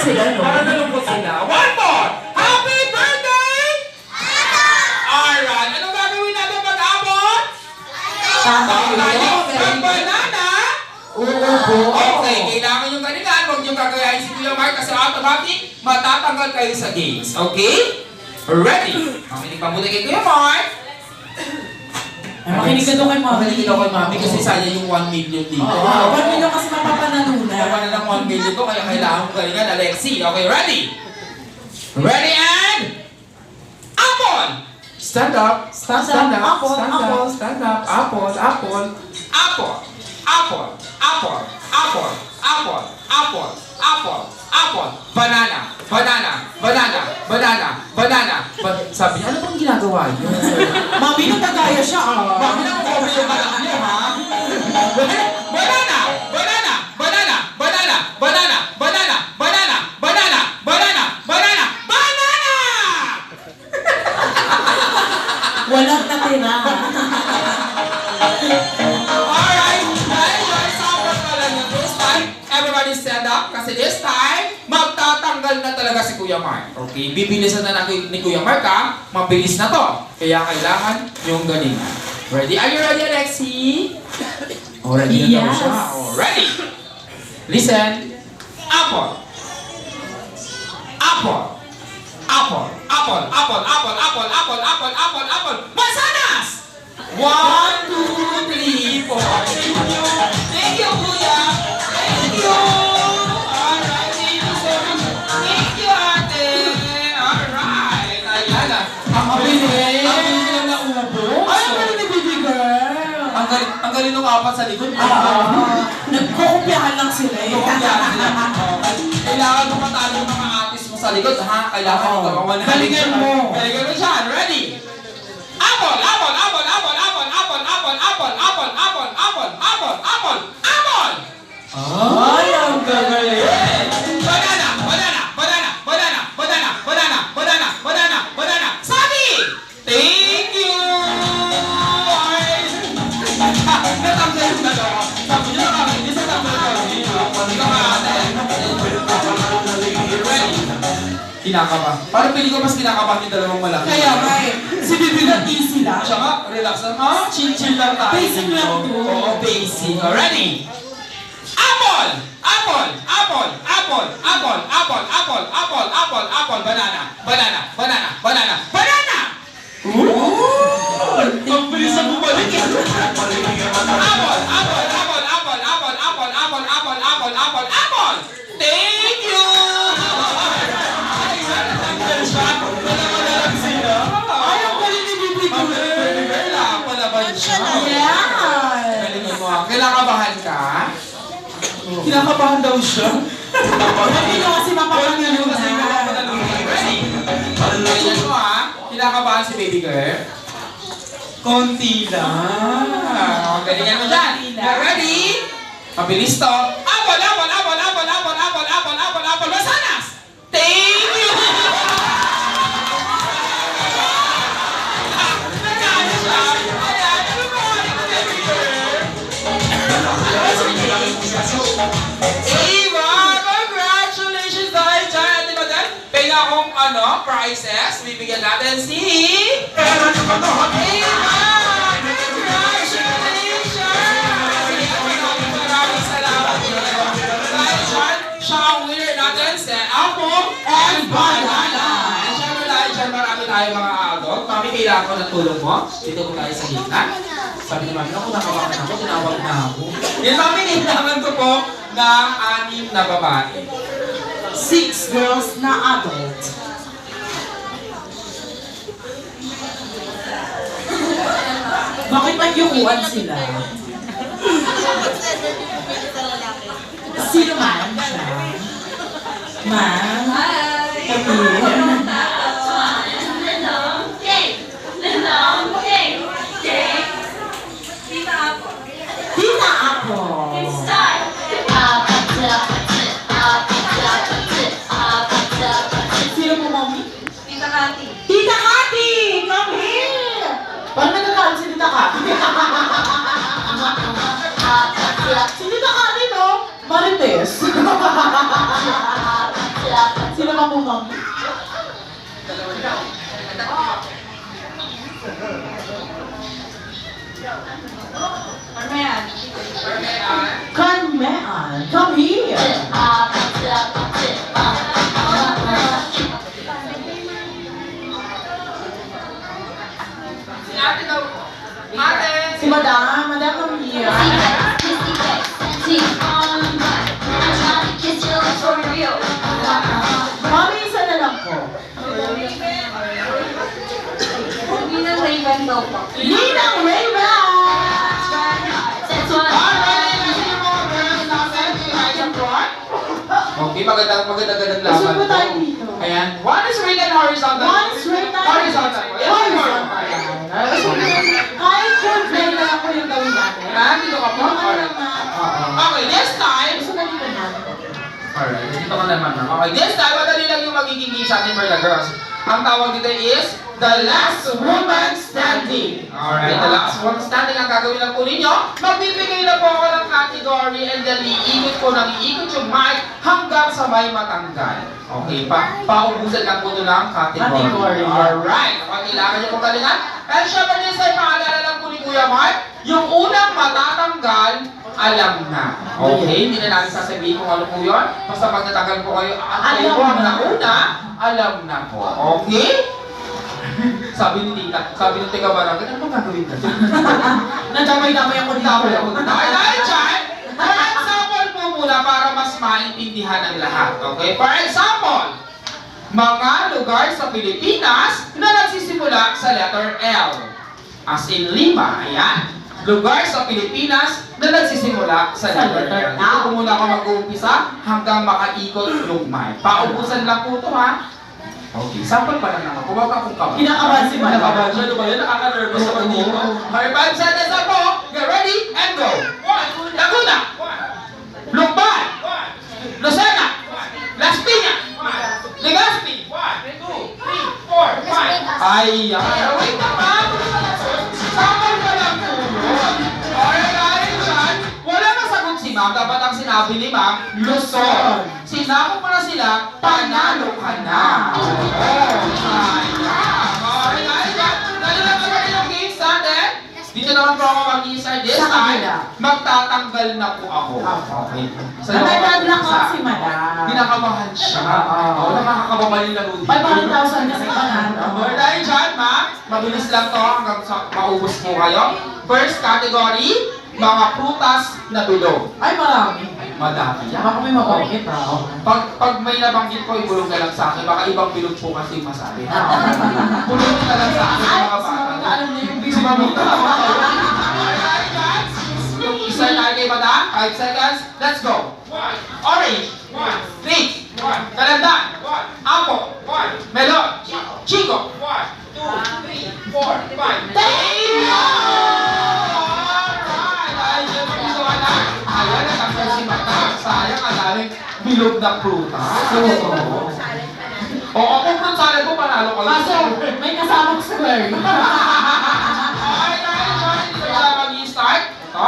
sila, no? Parang nalungkot sila. One more! Happy birthday! Alright, anong gagawin natin pag-abot? Pag-banana? Oo po. Okay, kailangan yung galingan. Huwag niyong gagayahin si Kuya Mark kasi automatic matatanggal kayo sa games. Okay? Ready? Makinig pa muna kay Kuya Mark. Ay, makinig ka doon kay Mami. Makinig ka kay Mami kasi sayang yung 1 million dito. Oo, 1 million kasi mapapanalunan. Kaya na ng 1 million ko, kaya kailangan mo galingan, Alexi. Okay, ready? Ready and... Apple! Stand up. Stand up. Apple, Stand apple. up. Stand up. Apple. Apple. Apple. Apple. Apple. Apple. Apple. Apple. Apple. Apple. Banana. Banana. Banana. Banana. Banana. Sabi niya, ano bang ginagawa niyo? Mami, nagkagaya siya, ah. Mami, nakakover yung anak niya, ha? Banana! Banana! Banana! Banana! Banana! Banana! Banana! Banana! Banana! Banana! Banana! Walang natira. Alright! Dahil yung sample pala niya this time, everybody stand up kasi this time, magtatanggal na talaga si Kuya Mark. Okay? Bibilisan na ni Kuya Mark, ha? Mabilis na to. Kaya kailangan yung galingan. Ready? Are you ready, Alexi? Oh, ready na daw Yes. siya. Oh, ready? Listen. Apple. Apple. Apple. Apple. Apple. Apple. Apple. Apple. Apple. Apple. Apple. Mansanas! 1, 2, 3, 4. Thank you. Thank you, Kuya. Thank you. Alright. Thank you so much. Thank you, ate. Alright. Ayan na. Ang galing. Ang galing nila na ubo. Ay, ang galing ni baby girl. Ang galing ng apat sa likod. Nagkukupyahan lang sila eh. Kailangan mo matalo ng mga artist mo sa likod, ha? Kailangan mo gawawan na. Galingan mo. Galingan mo siya. Ready? Apple! Apple! Apple! Apple! Apple! Apple! Apple! Apple! Apple! Apple! Apple! Apple! Apple! Apple! Ay, ang galing. Banana! Banana! Banana! Banana! Banana! Banana! Banana! Banana! Banana! Sabi! Thank you! Natanggal yung dalawa. Sabi niyo nakakainis sa tanggal kami. Hindi ka maate. Ready? Kinakaba. Parang pili ko mas kinakabahan yung dalawang malaki. Kaya nga eh. Si baby girl easy lang. Siya nga, relax lang. Ha? Chill lang tayo. Basic lang to. Oo, basic. Ready? Apple! Apple! Apple! Apple! Apple! Apple! Apple! Apple! Apple! Apple! Banana! Banana! Banana! Banana! Banana! Ang bilis ang bumalik. Apple! Apple! Apple! Apple! Apple! Apple! Apple! Apple! Apple! Apple! Apple! Thank you! Ay, ang galing ni baby girl. Palaban siya. Yan. Galingan mo. Kinakabahan ka? Kinakabahan daw siya. Hindi nyo kasi mapapanalunan. Ready? Galingan mo, ha? Kinakabahan si baby girl? Konti lang. Galingan mo dyan. Ready? Mabilis to. Apple, apple, apple, apple, apple, apple, apple, apple, apple, mansanas! Thank you! Nagkano siya? Ayan, ano mo? Baby girl? Eva, congratulations dahil dyan. Di ba dyan? Pwede akong prizes. Bibigyan natin si... Eva! Congratulations! Maraming salamat. Dahil dyan, siya ang winner natin sa Apple and Banana. And syempre dahil dyan, marami tayo mga adult. Mami, kailangan ko ng tulong mo. Dito po tayo sa gitna. Sabi ni Mami, ako nakabakan ako, tinawag na ako. Yan, Mami, kailangan ko po ng 6 na babae. 6 girls na adult. Bakit nagyukuan sila? Sino man siya? Man? Kami? Tita ako. Sino mo, Mami? Tita Kati. Tita Kati! Come here! Parang nagkakaroon si Tita Kati. Si Tita Kati, no? Marites. Sino ka po, ma'am? Carmen, come here. Si ate daw. Ate! Si Madam, Madam, come here. Mami, isa na lang po. Ninang Raven! Okay, magandang laban. Gusto po tayo dito. Ayan. One is straight and horizontal. One straight and Horizontal. Hi, good play na lang po yung gawin natin. Dito ka po. Okay Alright. naman. Okay, this time. Gusto na dito na. Alright, dito ka naman. Okay, this time, madali lang yung magiging game sa atin for the girls. Ang tawag dito is The Last Woman Standing. Alright, The Last Woman Standing ang gagawin lang po ninyo. Magbibigay na po ako ng category and then iikot ko ng iikot yung mic hanggang sa may matanggal. Okay, paubusan lang po ito ng category. Alright, kailangan nyo pong galingan. And syempre din sa maalala lang po ni Kuya Mark, yung unang matatanggal, alam na. Okay, hindi na natin sasabihin kung ano po yun. Basta pag natanggal po kayo, kayo po ang nauna, alam na po. Okay? Sabi ni Tita, sabi ni Tita Barang, ano ba gagawin ka? Nadamay-damay ako dito. Okay, dahil dyan, example po muna para mas maintindihan ang lahat. Okay? For example, mga lugar sa Pilipinas na nagsisimula sa letter L. As in Lima, ayan. Lugar sa Pilipinas na nagsisimula sa letter L. Dito po muna ako mag-uumpisa hanggang makaikot yung mic. Paubusan lang po ito, ha? Okay, sample pa lang naman. Huwag akong kabahan. Kinakabahan si Madam. Kinakabahan siya. Ano ba yun? Nakaka-nervous ako dito. Okay, 5 seconds na po. Get ready and go. Laguna. Lukban. Lucena. Las Piñas. Legazpi. 1, 2, 3, 4, 5. Ay, wait naman. Sample pa lang po yun. Okay, dahil dyan, wala masagot si Ma'am. Dapat ang sinabi ni Ma'am, Luzon. Sinako mo na sila, panalo ka na. Okay, dahil dyan, dahil lang naman yung games natin. Dito naman po ako mag-i-start this time. Magtatanggal na po ako. Okay. Nagdadlock ako si Madam. Kinakabahan siya. Oo, nakakakababalin lang ulit. 500,000 kasi panalo. Okay, dahil dyan, Ma'am, mabilis lang to hanggang sa maubos mo kayo. First category, mga prutas na bilog. Ay, marami. Madami. Baka may mapakit ha. Pag may nabanggit ko, ibulong na lang sa akin. Baka ibang bilog po kasi masabi. Bulong na lang sa akin mga bata. Alam niyo yung Si Mamita. Isa tayo kay Madam. 5 seconds. Let's go. Orange. Green. Kalandan. Apple. Melon. Chico. 1, 2, 3, 4, 5. Thank you! Ayan, nakasal si Mata. Sayang, ang daming bilog na prutas. Oo, kung fruit salad mo, panalo ko. Kaso, may kasamang square. Okay, dahil dyan, dito na mag-i-start. Ito.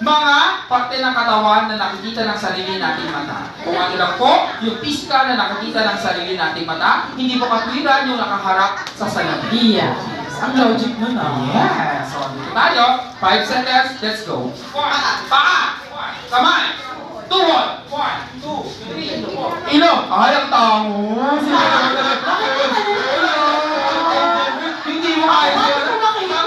Mga parte ng katawan na nakikita ng sarili nating mata. Kung ano lang po, yung physical na nakikita ng sarili nating mata, hindi po katwiran yung nakaharap sa salamin. Iya. Ang logic nun ah. Yes! So, dito tayo. 5 seconds. Let's go. Paa. Kamay. Tuhod. 1, 2, 3, 4. Ilong. Ay, ang tango. Hindi mo kaya. Bakit mo makita?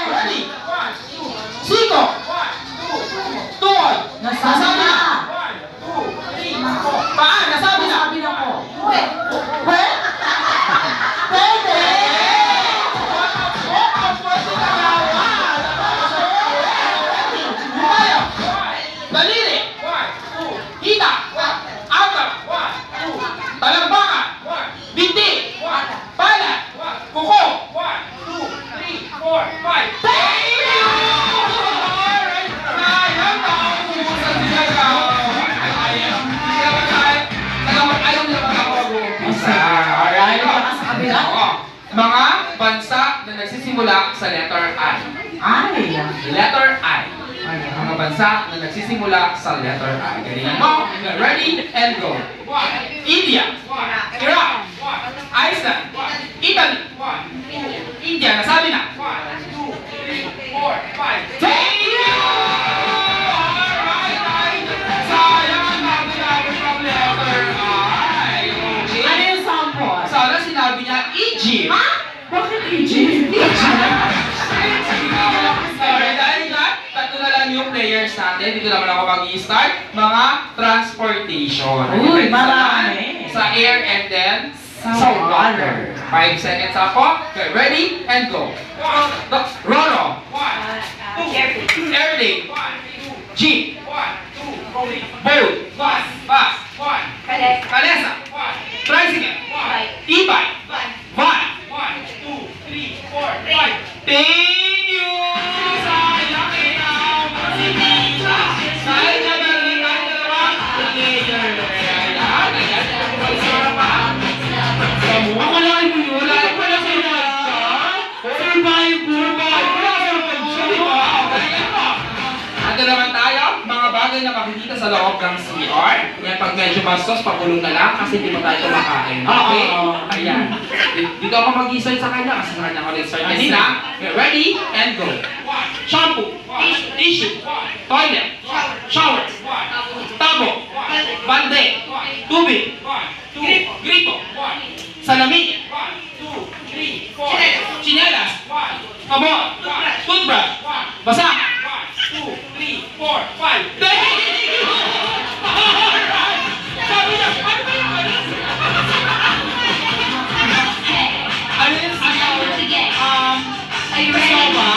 Ready? Siko. Tuhod. Nasabi na. Paa. Nasabi na. Nasabi na po. Pwede? Pwede! Daliri. Hita. Agap. Talambakan. Binti. Pala. Kuko. 1, 2, 3, 4, 5. Thank you! Alright. Sayang na ako kumusan sila ikaw. Ayaw nila mag-ako. Alright. Sa kabila? Oo. Mga bansa na nagsisimula sa letter I. Ay. Letter I. Mga bansa bansa na nagsisimula sa letter I. Galingan mo. Ready and go. India. Iraq. Iceland. Italy. India. Nasabi na. Thank you! Alright. Sayang ang natin from letter I. Okay. Ano yung sample? Sana sinabi niya Egypt. Ha? Bakit Egypt? Sorry, dahil dyan, tatlo na lang yung players natin. Dito naman ako mag-i-start. Mga transportation. Uy, Sa marami. land, sa air, and then Sa water. 5 seconds ako. Okay, ready? And go. Roro. Airplane. Jeep. Boat. Bus. Kalesa. Tricycle. E-bike. Van. Thank you! Sayang ina! Sayang na balik ang dalawang player. Ayan. Ako lang yung wala. Wala sa iyo. Survivor. Ito naman tayo, mga bagay na makikita sa loob ng CR. Yan, pag medyo bastos, pakulong na lang kasi hindi mo tayo kumakain. Okay? Ayan. Dito ako mag-i-start sa kanya kasi sa kanya ako nag-start kanina. Okay, ready? And go. Shampoo. Tissue. Toilet. Shower. Tabo. Bande. Tubig. Gripo. Salamin. Chinelas. Sabon. Toothbrush. Basa. 2, 3, 4, 5. Thank you! Alright! Sabi niya, ano ba yung ano? Ano yun? Are you ready? Lupa!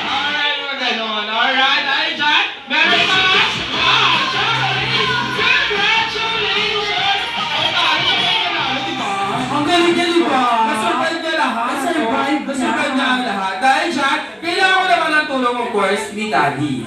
Alright, mga ganon. Alright, dahil dyan, meron pa! Wow! Congratulations! Ang tayo sa mga nanalo, diba? Ang galing niya, di ba? Nasurvive niya lahat. Nasurvive niya. Nasurvive niya ang lahat. Dahil dyan, kailangan ko naman ng tulong, of course, ni Daddy.